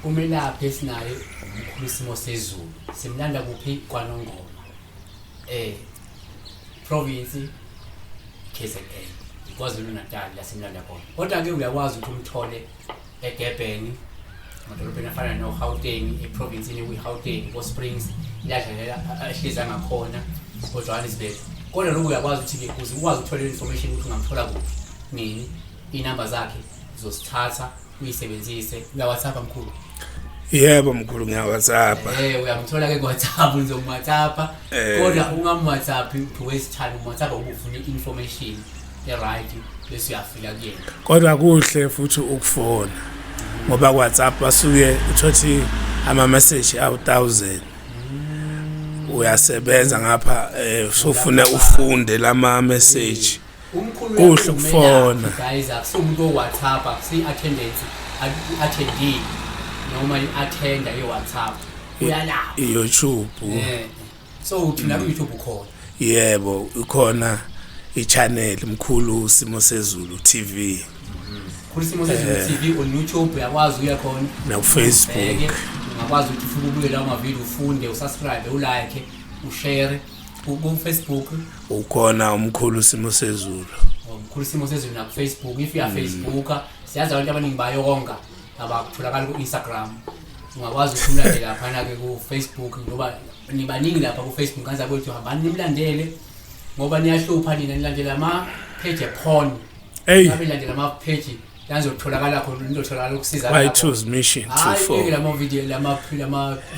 Umelaphi esinaye Mkhulu SimoseZulu simlanda kuphi kwaNongoma province KZN iKwaZulu Natal la simlanda khona kodwa ke uyakwazi ukuthi umthole eGebheni amadolobheni afana noGauteng eprovince eGauteng Springs iladlalela ehleza ngakhona eJohannesburg kodwa lokho uyakwazi ukuthi ke ukuze ukwazi ukuthola information ukuthi ungamthola kuphi nini inamba zakhe uzosithatha uyisebenzise uya WhatsApp Mkhulu. Yebo Mkhulu ngiya WhatsApp. Uyamthola ke WhatsApp WhatsApp kodwa ungam WhatsApp to waste time WhatsApp ubufuna information right bese uyafika kuyena. Kodwa kuhle futhi ukufona ngoba WhatsApp basuke uthothi ama message awu 1000 uyasebenza ngapha sofuna ufunde lama message kuhle ukufona guys akusumuntu WhatsApp akusi attendance attendee noma i-attenda ye-WhatsApp uyalapha YouTube so uthina ku-YouTube ukhona yebo ukhona i-channel Mkhulu SimoseZulu TV Mkhulu SimoseZulu TV on YouTube uyakwazi uya khona na Facebook ungakwazi ukuthi ufike ubuke lawo mavideo ufunde usubscribe ulike ushare ku Facebook ukhona Mkhulu SimoseZulu Mkhulu SimoseZulu na Facebook if you are Facebook siyazi abantu abaningi bayonga abakutholakala ku Instagram ungakwazi ukumlandela lapha na ke ku Facebook ngoba nibaningi lapha ku Facebook kanza kwethu hambani nimlandele ngoba niyahlupha nina nilandela ama page porn nilandela ama page yanzotholakala khona into otholakala ukusiza lapha transmission to for lama video lama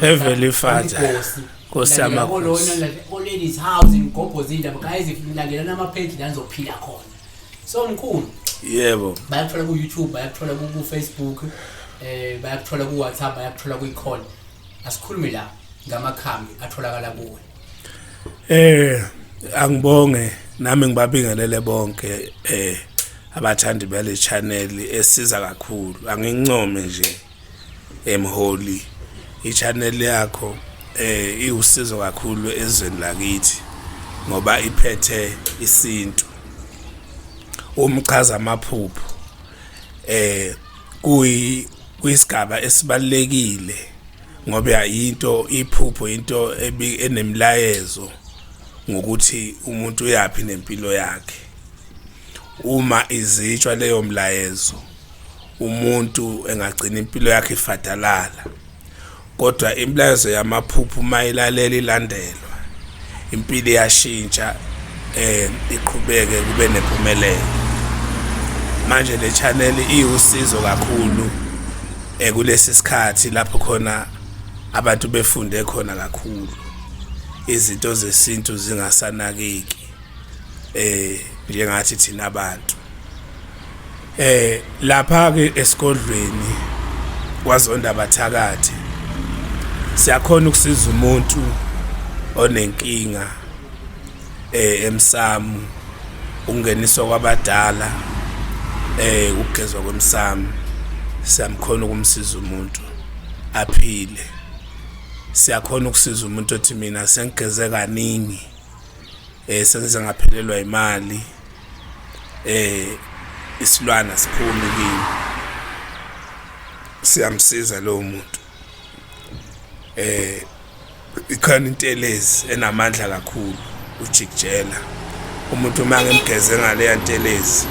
heavily father Nkosi amakhosi ladies house in Gobozini guys if nilandela nama page yanzophila khona so Mkhulu yebo bayathola ku YouTube bayathola ku Facebook bayathola ku WhatsApp bayathola ku call asikhulume la ngamakhambi atholakala kuwe angibonge nami ngibabingelele bonke abathandi bale channel esiza kakhulu angincome nje emholi i-channel yakho iwusizo kakhulu ezweni lakithi ngoba iphethe isintu umchaza amaphupho kuyisigaba esibalekile ngoba into iphupho into enemlayezo ngokuthi umuntu uyapi nempilo yakhe uma izitshwa leyo mlayezo umuntu engagcina impilo yakhe ifadalala kodwa imlayezo yamaphupho mayilalela ilandelwa impilo iyashintsha iqhubeke kube nempumelelo manje le channel iwusizo kakhulu kulesi sikhathi lapho khona abantu befunde khona kakhulu izinto zesintu zingasanakeki njengathi thina abantu lapha ke esigodlweni kwazonda abathakathi siyakhona ukusiza umuntu onenkinga umsamo ungeniswa kwabadala ukugezwa kwemsamo siyamkhona ukumsiza umuntu aphile siyakhona ukusiza umuntu othi mina sengigeze kaningi sengize ngaphelelwa imali isilwane siphumi kimi siyamsiza lo muntu ikhona intelezi enamandla kakhulu ujikjela umuntu mangemgeze ngale yantelezi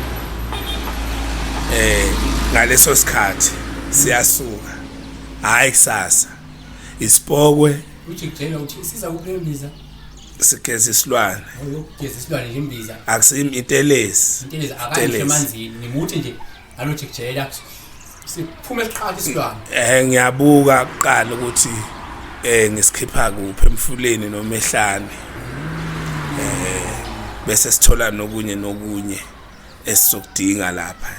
ngaleso sikhathi siyasuka hayi kusasa isipokwe ujikjela uthi siza kuphembiza sigeza isilwane ukugeza isilwane imbiza akusimi intelezi akahle emanzini nimuthi nje alojikjela siphume esiqhatha isilwane ngiyabuka kuqala ukuthi ngisikhipha kuphi emfuleni noma ehlane bese sithola nokunye esizokudinga lapha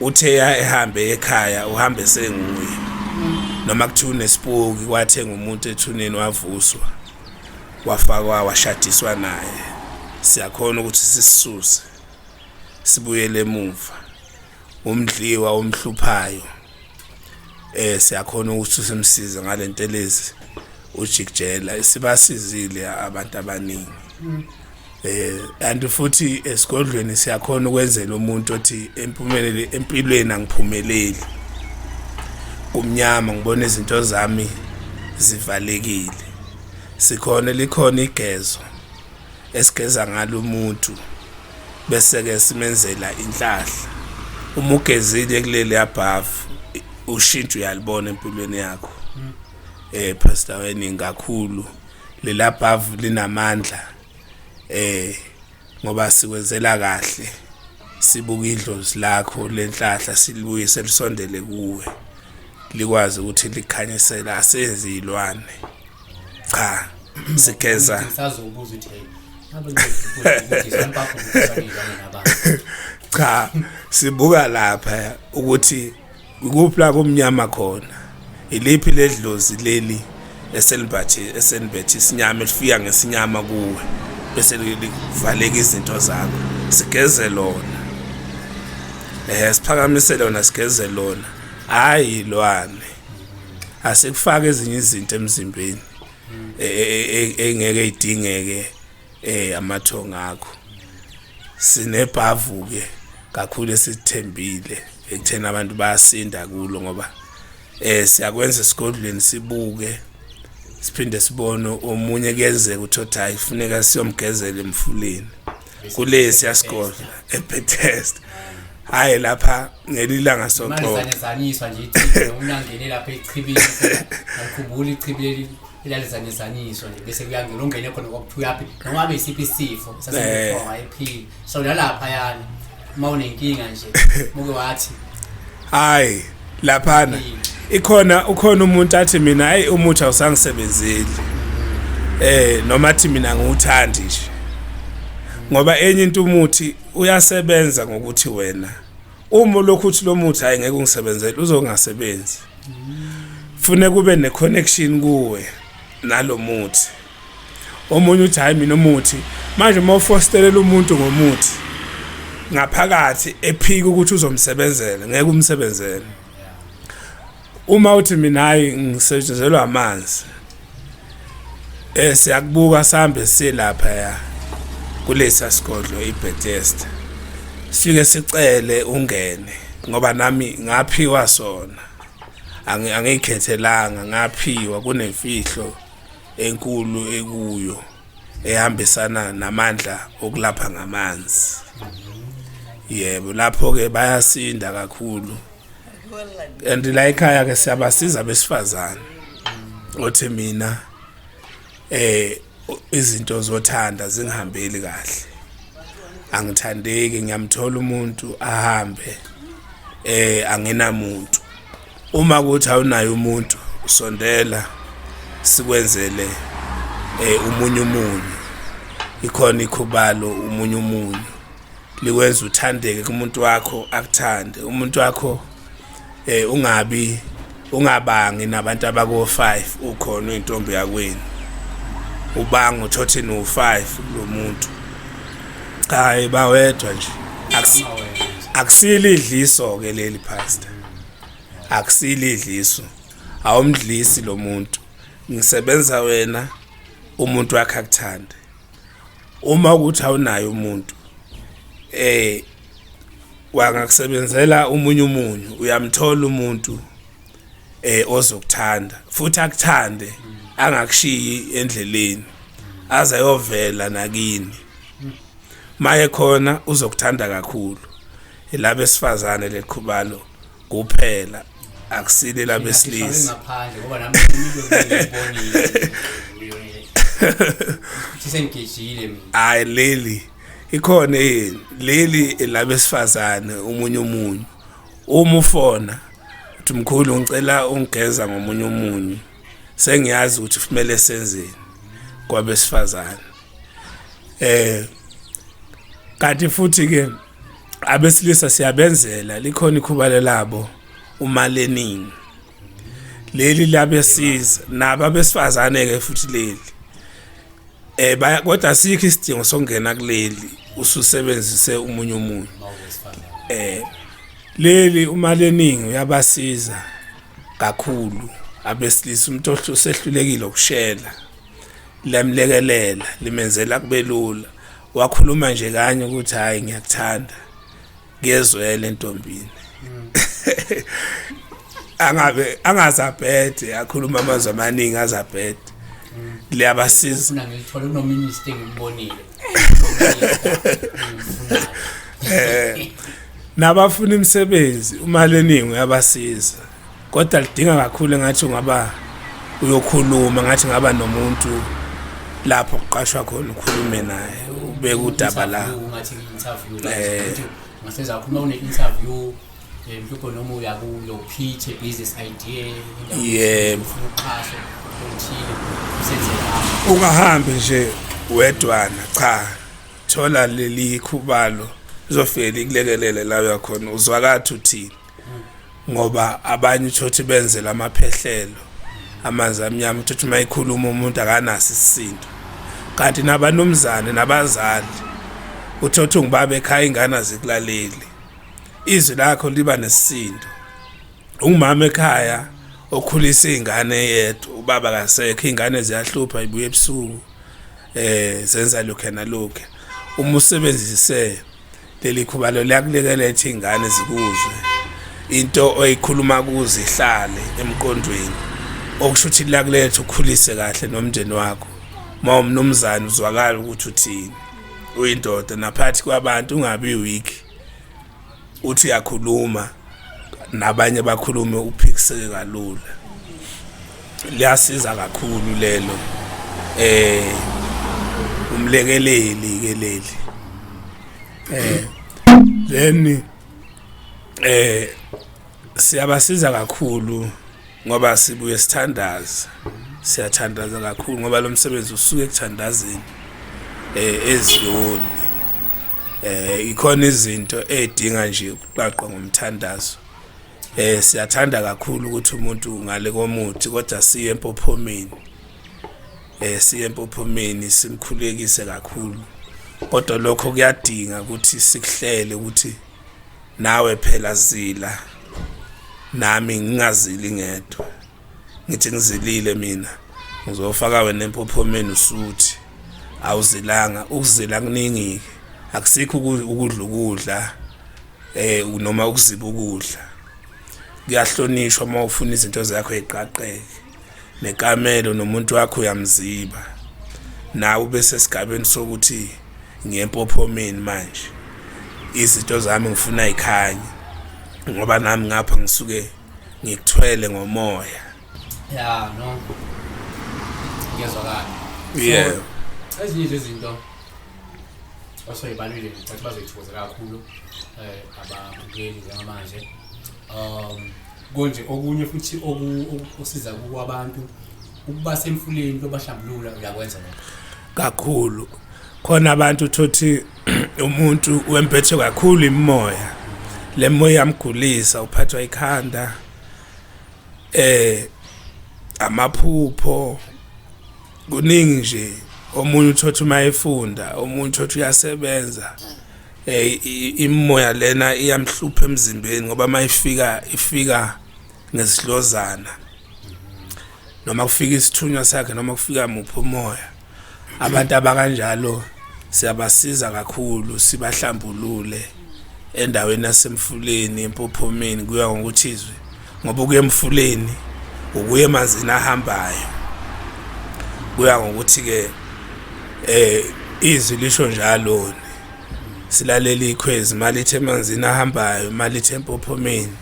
uthe ehambe ekhaya uhambe senguye noma kuthiwa unespoki wathenga umuntu ethuneni wavuswa wafakwa washadiswa naye siyakhona ukuthi sisisuse sibuyele emuva umdliwa omhluphayo siyakhona ukuthi simsize ngalentelezi ujikjela sibasizile abantu abaningi. And futhi esigodlweni siyakhona ukwenzela umuntu othi empumeleli empilweni angiphumeleli kumnyama ngibona izinto zami zivalekile. Likhona igezo esigeza ngalo umuntu bese ke simenzela inhlanhla. Uma ugezile kuleli above ushintsho uyalibona empilweni yakho. Pastor weningi kakhulu lela above linamandla ngoba sikwenzela kahle sibuka idlozi lakho lenhlahla silibuyise lisondele kuwe likwazi ukuthi likhanyisela asenzi ilwane. Cha sigeza ngisazobuza ukuthi cha sibuka lapha ukuthi ukuphi la kumnyama khona iliphi ledlozi leli esenibethe isinyama elifika ngesinyama kuwe bese livaleka izinto zakho sigeze lona. Siphakamise lona sigeze lona hayi ilwane. Asikufaka ezinye izinto emzimbeni engeke idingeke amathongo akho. Sinebhavu ke kakhulu esithembile ekuthena abantu bayasinda kulo ngoba siyakwenza esigodlweni sibuke siphinde sibone omunye kuyenzeka ukuthi hayi kufuneka siyomgezela emfuleni kule siyasigodla eBethesda. Hayi lapha ngelilanga soxolo manje nje ithi unangene lapha echibini akukhumbula ichibili ilalizaniswa nje bese kuyangena ungene khona kwakuthiwa yaphi noma abe isiphi isifo sasingekho IP so nalapha yani uma unenkinga nje muke wathi hayi laphana ukhona umuntu athi mina hayi umuthi awusangisebenzeli noma athi mina ngiwuthandi nje ngoba enye into umuthi uyasebenza ngokuthi wena uma lokhu uthi lo muthi hayi ngeke ungisebenzele uzongasebenzi. Fune kube ne connection kuwe nalo muthi. Omunye uthi hayi mina umuthi manje mawufostelela umuntu ngomuthi ngaphakathi ephika ukuthi uzomsebenzela ngeke umsebenzele. Uma uthi mina hayi ngisetshenzelwa amanzi siyakubuka sambe silapha ya kulesa sigodlo iBethesda sike sicele ungene ngoba nami ngaphiwa sona angikhethelanga ngaphiwa kunemfihlo enkulu ekuyo ehambisana namandla okulapha ngamanzi. Yebo lapho ke bayasinda kakhulu and la ekhaya ke siyabasiza besifazane othi mina izinto zothanda zingihambeli kahle angithandeki ngiyamthola umuntu ahambe angenamuntu. Uma kuthi awunayo umuntu usondela sikwenzele umunyu ikhona ikhubalo umunyu likwenza uthandeke kumuntu wakho akuthande umuntu wakho ungabangi nabantu abako 5 ukhona intombi yakweni ubanga uthothi no 5 lo muntu hayi bawedwa nje akusilidliso ke leli pastor akusilidliso awumdlisi lo muntu ngisebenza wena umuntu wakhe akuthande. Uma ukuthi awunayo umuntu wangakusebenzela umunyu uyamthola umuntu ozokuthanda futhi akuthande angakushiyi endleleni aze ayovela nakini maye khona uzokuthanda kakhulu. Ilaba esifazane lekhubalo kuphela akusile laba esilisa ngaphandle ngoba nami ngiyibonile sisengejile mina hayi leli ikhona leli laba esifazane umunyu uma ufona uthi Mkhulu ngicela ungigeza ngomunyu sengiyazi ukuthi kumele senzeni kwabesifazane. Kanti futhi ke abesilisa siyabenzela likhona ikhubalo labo umaleningi leli labesiza nabo abesifazane ke futhi leli kodwa sikho isidingo sokungena kuleli ususebenzise umunyu leli umaleningi uyabasiza kakhulu abesilisa umuntu osehlulekile ukushela lamlekelela limenzela kube lula wakhuluma nje kanye ukuthi hayi ngiyakuthanda ngezwele entombini angazabhede akhuluma amazwi amaningi azabhede liyabasiza ufuna ngilithole kunominister engibonile nabafuna imisebenzi uma leningi uyabasiza kodwa lidinga kakhulu ngathi ungaba uyokhuluma ngathi ngaba nomuntu lapho kuqashwa khona ukhulume naye ubeke udaba la ngathi interview la ngaseza ukhuluma une interview mhlawumbe noma uya kuyo pitch a business idea yebo uqhaso uthile usenzela ungahambi nje wedwana cha thola leli khubalo uzofela ikulekelele la uyakhona uzwakathi uthini ngoba abanye uthothi benze lamaphehlelo amanzi amnyama uthothi mayikhuluma umuntu akanaso isisindo kanti nabanomzane nabazali uthothi ungibabe ekhaya ingane azikulaleli izwi lakho liba nesisindo ungumama ekhaya okhulisa izingane yedwa ubaba kasekho izingane ziyahlupha ibuye ebusuku zenza lokho nalokho uma usebenzise leli khubalo liyakulekelela izingane zikuzwe into oyikhuluma kuze ihlale emqondweni okusho ukuthi liyakuletha ukukhulise kahle nomndeni wakho uma umnumzane uzwakala ukuthi uthini uyindoda naphathi kwabantu ungabi weak uthi uyakhuluma nabanye bakhulume uphikiseke kalula liyasiza kakhulu lelo umlekeleli ke leli then siyabasiza kakhulu ngoba sibuye sithandaza siyathandaza kakhulu ngoba lo msebenzi usuke ekuthandazeni eziyoni ikhona izinto edinga nje ukuqaqwa ngomthandazo siyathanda kakhulu ukuthi umuntu ngale komuthi kodwa siye empophomeni siye empophomeni simkhulekise kakhulu kodwa lokho kuyadinga ukuthi sikuhlele ukuthi nawe phela zila nami ngingazili ngedwa ngithi ngizilile mina ngizofaka wena empophomeni usuthi awuzilanga ukuzila kuningi akusikho ukudla ukudla noma ukuziba ukudla kuyahlonishwa uma ufuna izinto zakho eziqaqeke nekamelo nomuntu wakho uyamziba nawe bese sigabeni sokuthi ngiyempophomeni manje izinto zami ngifuna ikhanya ngoba nami ngapha ngisuke ngikuthwele ngomoya no ngiyazwakala yeah ezinye izinto osoyibalulekile ukuthi bazoyithokoza kakhulu ababukeli njengamanje konje okunye futhi okusiza kwabantu ukuba semfuleni lobahlambulula uyakwenza lokho kakhulu khona abantu thothi umuntu wempethe kakhulu imimoya lemoya yamgulisa uphathwa ikhanda amaphupho kuningi nje omunye uthothi mayefunda omunye uthothi uyasebenza imimoya lena iyamhlupha emzimbeni ngoba ifika ngesidlozana noma kufika isithunywa sakhe noma kufika mupho umoya abantu abakanjalo siyabasiza kakhulu sibahlambulule endaweni yasemfuleni empophomeni kuya ngokuthi izwe ngoba ukuya emfuleni ukuya emanzini ahambayo kuya ngokuthi ke izwi lisho njalo silalela ikhwezi malithi emanzini ahambayo malithi empophomeni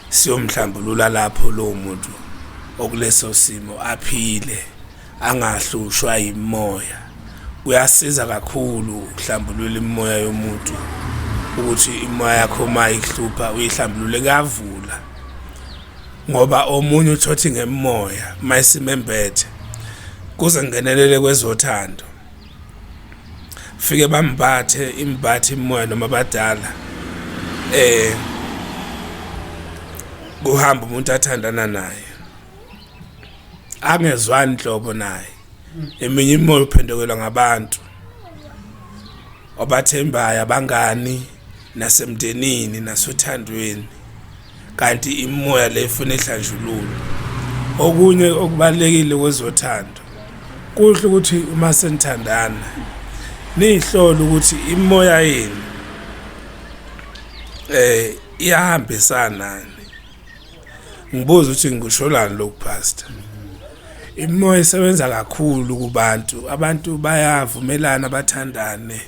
siyomhlambulula lapho lo muntu okuleso simo aphile angahlushwa imoya kuyasiza kakhulu ukuhlambulula imoya yomuntu ukuthi imoya yakho mayihlupha uyihlambulule kavula ngoba omunye uthothi ngemoya mayisimembethe kuze ngenelele kwezothando fike bambathe imbathe imoya noma badala kuhamba umuntu athandana naye angezwani inhlobo naye eminye imoya uphendukelwa ngabantu obathembayo abangani nasemndenini nasothandweni kanti imoya le ifuna ihlanjululo okunye okubalekile kwezothando kuhle ukuthi uma senithandana nihlola ukuthi imimoya yenu iyahambisana. Ngibuza ukuthi ngisholani lokhu pastor. Imimoya isebenza kakhulu kubantu. Abantu bayavumelana bathandane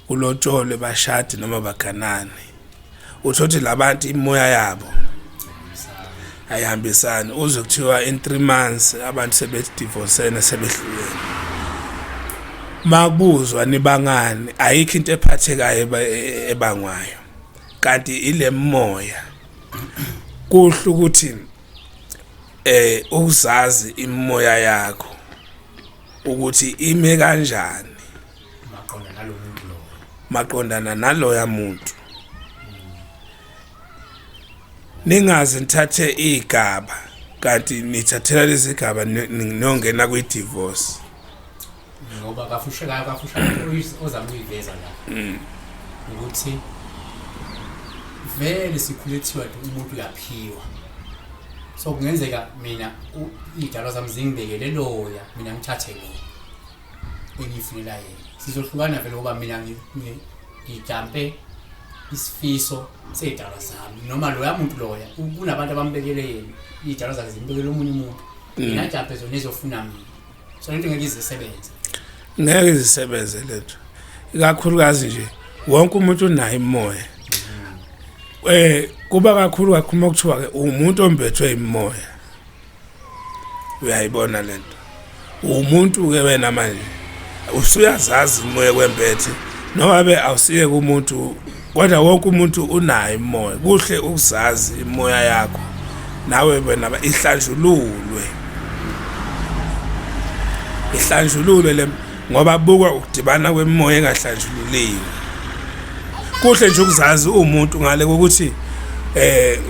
kulotshole bashade noma baganane. Uthothi labantu imimoya yabo ayihambisani. Uze kuthiwa in 3 months abantu sebedivorcene sebehlukene. Makubuzwa nibangani ayikho into ephathekayo ebangwayo. Kanti ile moya kuhle ukuthi uzazi imimoya yakho ukuthi ime kanjani maqondana naloya muntu. Ningaze nithathe igaba kanti nithathela lezi igaba nongena kwi divorce ngoba kafusha ozama uyiveza la ukuthi vele sikhulethiwa umuntu uyaphiwa. So kungenzeka mina idalo zami zingibekele loya mina ngithathe lo engifunela yena. Sizohlukana vele ngoba mina ngijampe isifiso sedalo zami noma loya muntu loya kunabantu abambekele yena idalo zakhe zimbekele omunye umuntu. Mina jampe zona ezofuna mina. So lento ngeke izisebenze. Ngeke izisebenze lento. Ikakhulukazi nje wonke umuntu unayo imimoya. Kuba kakhulu kakhulu kuthiwa ke umuntu ombethwe imimoya. Uyayibona lento. Umuntu ke wena manje usuyazazi imimoya kwembethe noma be awusiye kumuntu kodwa wonke umuntu unayo imimoya. Kuhle ukuzazi imimoya yakho nawe wena ihlanjululwe. Ihlanjululwe le ngoba buka ukudibana kwemimoya engahlanjululiwe. Kuhle nje ukuzazi umuntu ngale kokuthi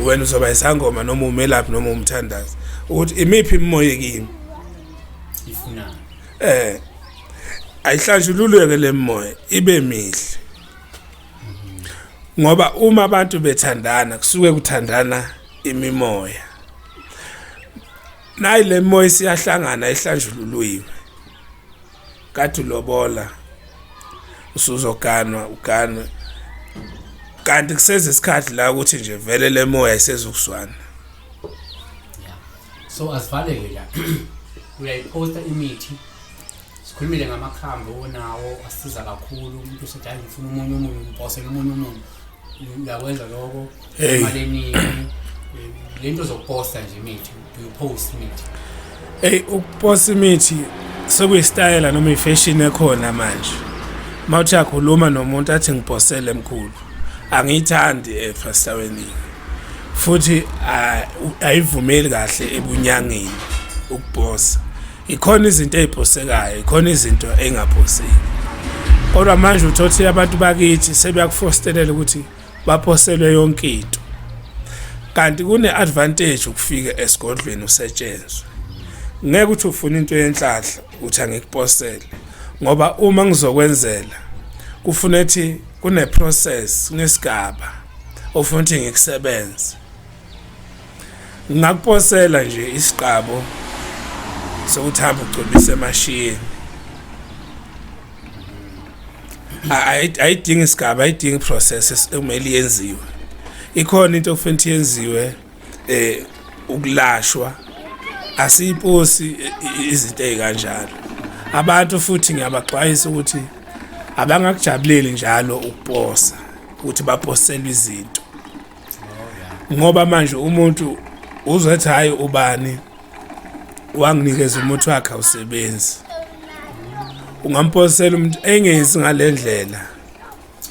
wena uzoba isangoma noma umelaphi noma umthandazi ukuthi imiphi imimoya kimi ifuna ayihlanjululwe le mimoya ibe mihle. Ngoba uma abantu bethandana kusuke kuthandana imimoya. Nayi le moya siyahlangana ihlanjululiwe. Kathi lobola usuzoganwa uganwe kanti kuseze isikhathi la ukuthi nje vele le moya isezukuswana. So asivaleke la uyayiposta imithi sikhulumile ngamakhambi onawo asiza kakhulu umuntu usethi hayi ngifuna umunye umbosele umunye umuntu uyakwenza lokho emaleni lento zokuposta nje imithi uyipost imithi. Ukuposta imithi sekuyistyle noma ifashion ekhona manje. Mawuthi yakhuluma nomuntu athi ngipostele Mkhulu angiyithandi pastorweni futhi ayivumeli kahle ebunyangeni ukuposa. Ikhona izinto eziposekayo, ikhona izinto engaposeki. Kodwa manje uthothi abantu bakithi sebeyakufostelela ukuthi baposelwe yonke into. Kanti kune advantage ukufika esigodlweni usetshenzwe. Ngeke uthi ufuna into yenhlanhla uthi angikupostele ngoba uma ngizokwenzela kufuna ethi kune process kunesigaba ofuna ukuthi ngikusebenze. Ngakuposela nje isiqabo sokuthamba ucobisa emashini. Ayidingi isigaba ayidingi process ekumele yenziwe. Ikhona into ofuna yenziwe ukulashwa asiyiposi izinto ezikanjalo. Abantu futhi ngiyabaxwayisa ukuthi abangakujabuleli njalo ukuposa ukuthi baposele izinto. Ngoba manje umuntu uzothi hayi ubani wanginikeza umuthi wakhe awusebenzi. Ungamposela umuntu engezi ngalendlela.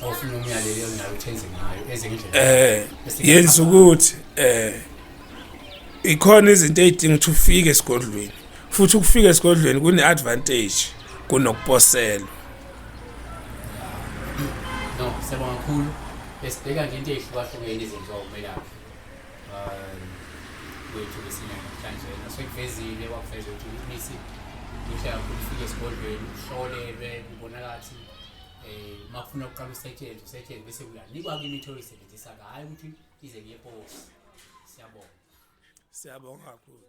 Awufuna umyalelo ongaluthenze ngayo ezindlela. Yenza ukuthi ikhona izinto ezidinga ukuthi ufike esigodlweni. Futhi ukufika esigodlweni kune advantage kunokuposela. No, sebonga kakhulu. Besibheka nje into ezihlukahlukene izenziwa umelaphi. Wethu besina manje nasekuvezile wakuveza ukuthi nisi uhlala ukufika esigodlweni uhlolelwe ubonakala makufuna ukuqala usetshenzwe bese uyanikwa ke imithi oyisebenzisa hayi ukuthi ize ngeposi. Siyabonga kakhulu.